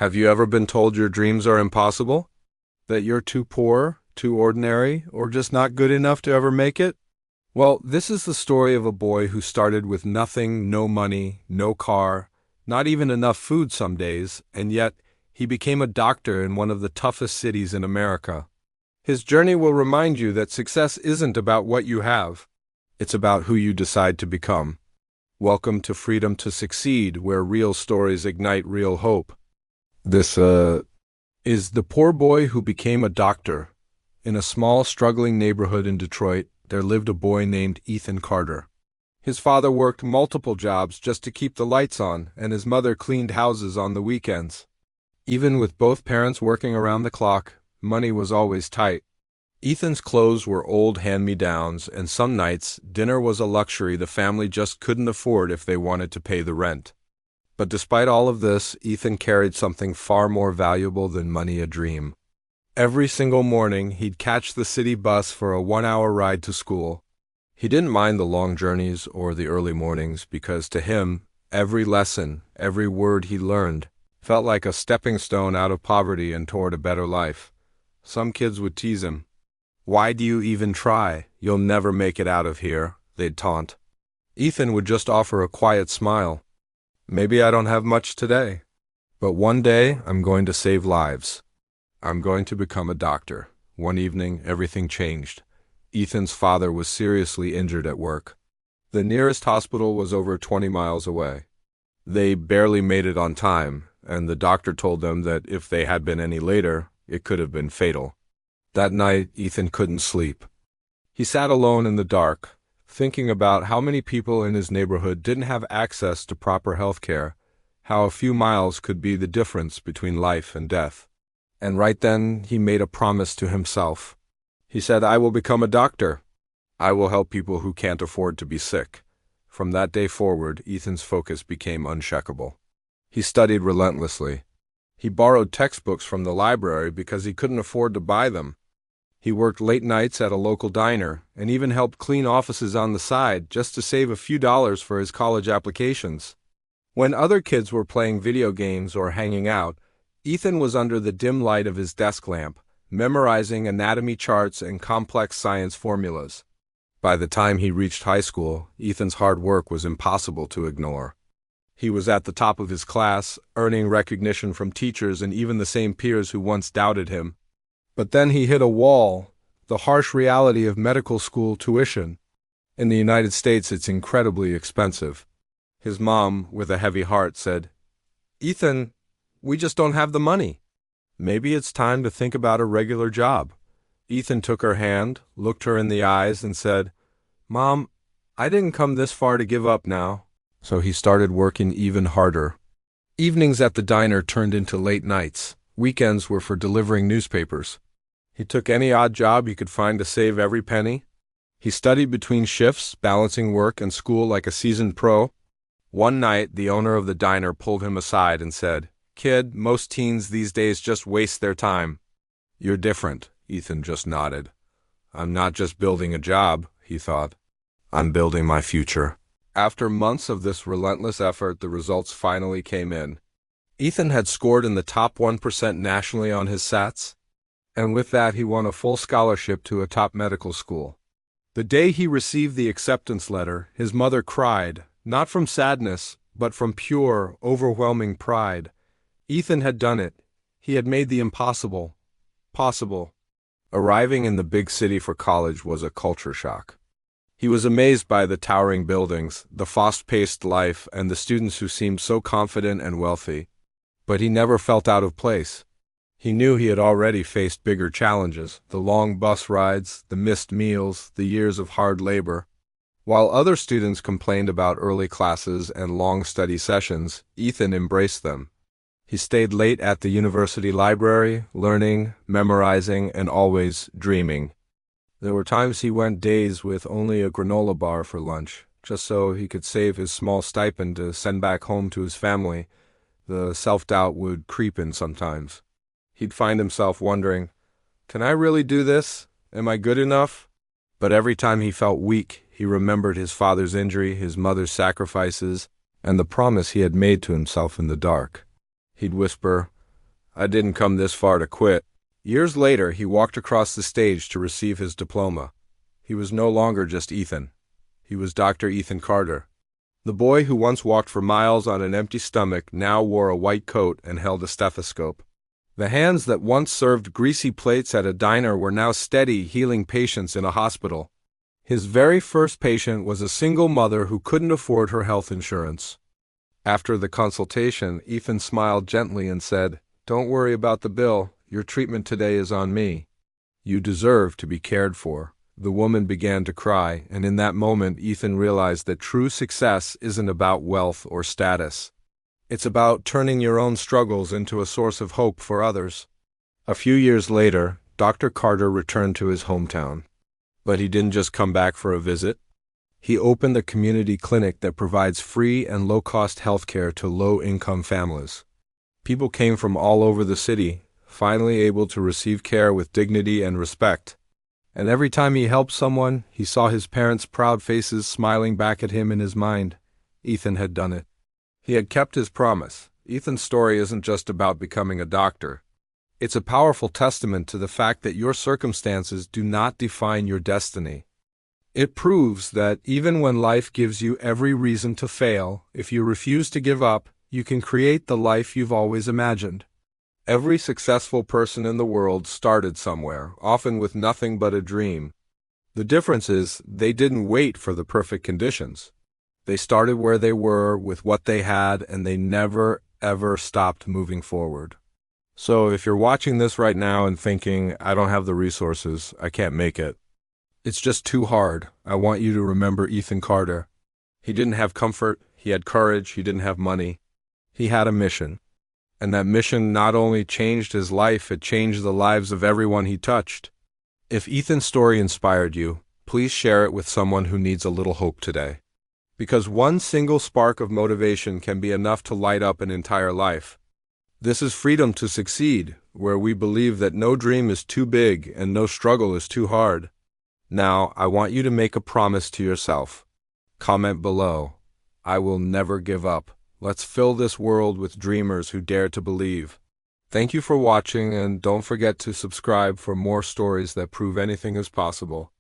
Have you ever been told your dreams are impossible? That you're too poor, too ordinary, or just not good enough to ever make it? Well, this is the story of a boy who started with nothing, no money, no car, not even enough food some days, and yet he became a doctor in one of the toughest cities in America. His journey will remind you that success isn't about what you have. It's about who you decide to become. Welcome to Freedom to Succeed, where real stories ignite real hope. This, is the poor boy who became a doctor. In a small, struggling neighborhood in Detroit, there lived a boy named Ethan Carter. His father worked multiple jobs just to keep the lights on, and his mother cleaned houses on the weekends. Even with both parents working around the clock, money was always tight. Ethan's clothes were old hand-me-downs, and some nights, dinner was a luxury the family just couldn't afford if they wanted to pay the rent. But despite all of this, Ethan carried something far more valuable than money, a dream. Every single morning, he'd catch the city bus for a 1-hour ride to school. He didn't mind the long journeys or the early mornings because to him, every lesson, every word he learned, felt like a stepping stone out of poverty and toward a better life. Some kids would tease him. "Why do you even try? You'll never make it out of here," they'd taunt. Ethan would just offer a quiet smile. "Maybe I don't have much today, but one day I'm going to save lives. I'm going to become a doctor." One evening, everything changed. Ethan's father was seriously injured at work. The nearest hospital was over 20 miles away. They barely made it on time, and the doctor told them that if they had been any later, it could have been fatal. That night, Ethan couldn't sleep. He sat alone in the dark, thinking about how many people in his neighborhood didn't have access to proper health care, how a few miles could be the difference between life and death. And right then, he made a promise to himself. He said, "I will become a doctor. I will help people who can't afford to be sick." From that day forward, Ethan's focus became unshakable. He studied relentlessly. He borrowed textbooks from the library because he couldn't afford to buy them. He worked late nights at a local diner and even helped clean offices on the side just to save a few dollars for his college applications. When other kids were playing video games or hanging out, Ethan was under the dim light of his desk lamp, memorizing anatomy charts and complex science formulas. By the time he reached high school, Ethan's hard work was impossible to ignore. He was at the top of his class, earning recognition from teachers and even the same peers who once doubted him. But then he hit a wall, the harsh reality of medical school tuition. In the United States, it's incredibly expensive. His mom, with a heavy heart, said, "Ethan, we just don't have the money. Maybe it's time to think about a regular job." Ethan took her hand, looked her in the eyes, and said, "Mom, I didn't come this far to give up now." So he started working even harder. Evenings at the diner turned into late nights. Weekends were for delivering newspapers. He took any odd job he could find to save every penny. He studied between shifts, balancing work and school like a seasoned pro. One night, the owner of the diner pulled him aside and said, "Kid, most teens these days just waste their time." "You're different," Ethan just nodded. "I'm not just building a job," he thought. "I'm building my future." After months of this relentless effort, the results finally came in. Ethan had scored in the top 1% nationally on his SATs, and with that he won a full scholarship to a top medical school. The day he received the acceptance letter, his mother cried, not from sadness, but from pure, overwhelming pride. Ethan had done it. He had made the impossible possible. Arriving in the big city for college was a culture shock. He was amazed by the towering buildings, the fast-paced life, and the students who seemed so confident and wealthy. But he never felt out of place. He knew he had already faced bigger challenges, the long bus rides, the missed meals, the years of hard labor. While other students complained about early classes and long study sessions, Ethan embraced them. He stayed late at the university library, learning, memorizing, and always dreaming. There were times he went days with only a granola bar for lunch, just so he could save his small stipend to send back home to his family. The self-doubt would creep in sometimes. He'd find himself wondering, "Can I really do this? Am I good enough?" But every time he felt weak, he remembered his father's injury, his mother's sacrifices, and the promise he had made to himself in the dark. He'd whisper, I didn't come this far to quit. Years later, he walked across the stage to receive his diploma. He was no longer just Ethan. He was Dr. Ethan Carter. The boy who once walked for miles on an empty stomach now wore a white coat and held a stethoscope. The hands that once served greasy plates at a diner were now steady, healing patients in a hospital. His very first patient was a single mother who couldn't afford her health insurance. After the consultation, Ethan smiled gently and said, "Don't worry about the bill. Your treatment today is on me. You deserve to be cared for." The woman began to cry, and in that moment Ethan realized that true success isn't about wealth or status. It's about turning your own struggles into a source of hope for others. A few years later, Dr. Carter returned to his hometown. But he didn't just come back for a visit. He opened a community clinic that provides free and low-cost health care to low-income families. People came from all over the city, finally able to receive care with dignity and respect. And every time he helped someone, he saw his parents' proud faces smiling back at him in his mind. Ethan had done it. He had kept his promise. Ethan's story isn't just about becoming a doctor. It's a powerful testament to the fact that your circumstances do not define your destiny. It proves that even when life gives you every reason to fail, if you refuse to give up, you can create the life you've always imagined. Every successful person in the world started somewhere, often with nothing but a dream. The difference is they didn't wait for the perfect conditions. They started where they were with what they had, and they never, ever stopped moving forward. So if you're watching this right now and thinking, "I don't have the resources, I can't make it. It's just too hard," I want you to remember Ethan Carter. He didn't have comfort, he had courage, he didn't have money. He had a mission. And that mission not only changed his life, it changed the lives of everyone he touched. If Ethan's story inspired you, please share it with someone who needs a little hope today. Because one single spark of motivation can be enough to light up an entire life. This is Freedom to Succeed, where we believe that no dream is too big and no struggle is too hard. Now, I want you to make a promise to yourself. Comment below. I will never give up. Let's fill this world with dreamers who dare to believe. Thank you for watching, and don't forget to subscribe for more stories that prove anything is possible.